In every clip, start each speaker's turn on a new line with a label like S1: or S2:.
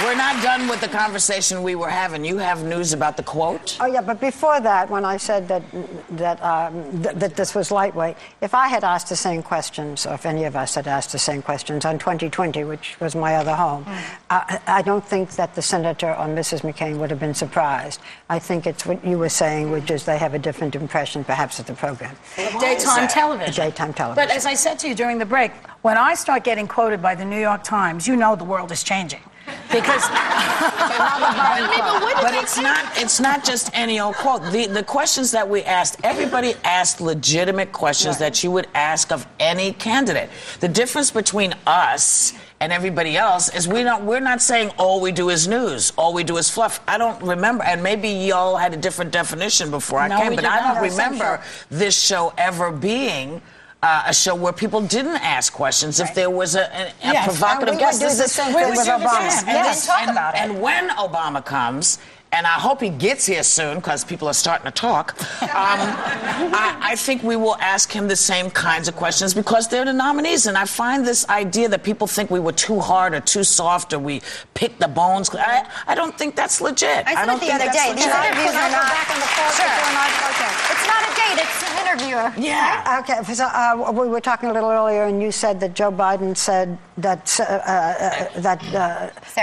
S1: We're not done with the conversation we were having. You have news about the quote?
S2: Oh, yeah, but before that, when I said that this was lightweight, if I had asked the same questions, or if any of us had asked the same questions on 2020, which was my other home, I don't think that the senator or Mrs. McCain would have been surprised. I think it's what you were saying, which is they have a different impression, perhaps, of the program.
S3: Daytime television.
S2: Daytime television.
S3: But as I said to you during the break, when I start getting quoted by the New York Times, you know the world is changing. Because
S1: but it's not just any old quote. The questions that we asked, everybody asked legitimate questions that you would ask of any candidate. The difference between us and everybody else is we're not saying all we do is news, all we do is fluff. I don't remember, and maybe y'all had a different definition before I came, but I don't remember this show ever being a show where people didn't ask questions if there was a provocative guest.
S2: This is the same thing with Obama.
S1: And when Obama comes, and I hope he gets here soon because people are starting to talk, I think we will ask him the same kinds of questions because they're the nominees. And I find this idea that people think we were too hard or too soft or we picked the bones. I don't think that's legit.
S4: I don't think the other day. These interviews are not back on the floor. It's not a date. It's an interviewer.
S1: Yeah.
S2: Okay. So, we were talking a little earlier, and you said that Joe Biden said that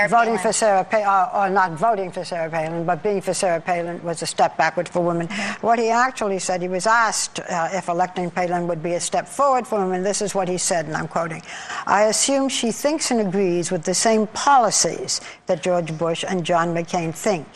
S2: voting for Sarah Palin, or not voting for Sarah Palin, but being for Sarah Palin was a step backward for women. What he actually said, he was asked if electing Palin would be a step forward for women. This is what he said, and I'm quoting: "I assume she thinks and agrees with the same policies that George Bush and John McCain think.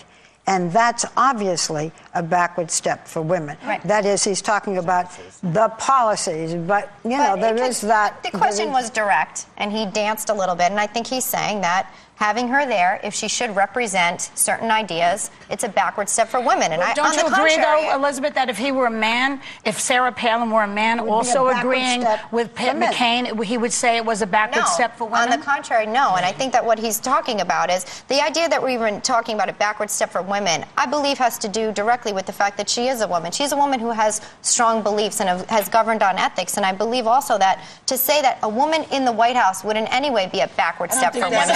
S2: And that's obviously a backward step for women."
S4: Right.
S2: That is, he's talking about the policies, but, there is that...
S4: The question was direct, and he danced a little bit, and I think he's saying that having her there, if she should represent certain ideas, it's a backward step for women. And
S3: don't you agree, though, Elizabeth, that if he were a man, if Sarah Palin were a man also agreeing with McCain, he would say it was a backward step for women?
S4: On the contrary, no. And I think that what he's talking about is the idea that we've been talking about a backward step for women, I believe has to do directly with the fact that she is a woman. She's a woman who has strong beliefs and has governed on ethics. And I believe also that to say that a woman in the White House would in any way be a backward step for women.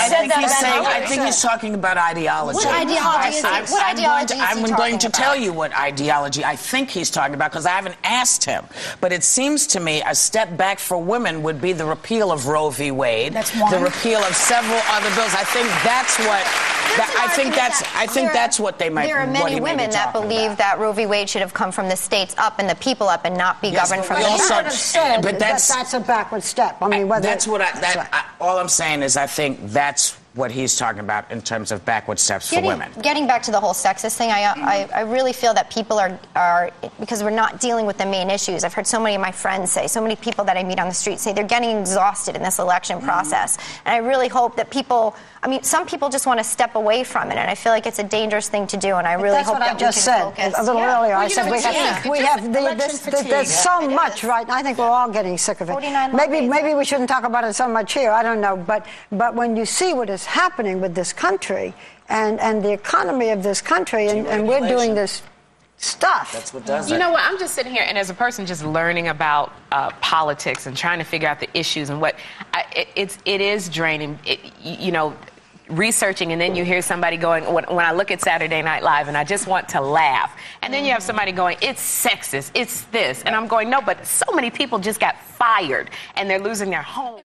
S1: I think he's talking about ideology.
S4: What ideology is it? What ideology is he
S1: I'm going to
S4: talking
S1: tell
S4: about?
S1: you what ideology I think he's talking about because I haven't asked him. But it seems to me a step back for women would be the repeal of Roe v. Wade,
S3: That's one.
S1: the repeal of several other bills. I think that's what. I think that's what they might.
S4: There are many women that believe that Roe v. Wade should have come from the states up and the people up and not be governed from the
S2: said but that's a backward step. I mean,
S1: that's what all I'm saying is I think that's what he's talking about in terms of backward steps for women.
S4: Getting back to the whole sexist thing, I really feel that people are, because we're not dealing with the main issues. I've heard so many of my friends say, so many people that I meet on the street say they're getting exhausted in this election process. And I really hope that people, some people just want to step away from it, and I feel like it's a dangerous thing to do, and I really hope that we can focus.
S2: A little earlier, I said there's so much, right? I think we're all getting sick of it. Maybe we shouldn't talk about it so much here. I don't know, but when you see what is happening with this country and the economy of this country, and we're doing this stuff.
S1: That's what does it.
S5: You know what? I'm just sitting here, and as a person just learning about politics and trying to figure out the issues and what it is draining. Researching, and then you hear somebody going, when I look at Saturday Night Live and I just want to laugh, and then you have somebody going, it's sexist, it's this, and I'm going, no, but so many people just got fired and they're losing their home.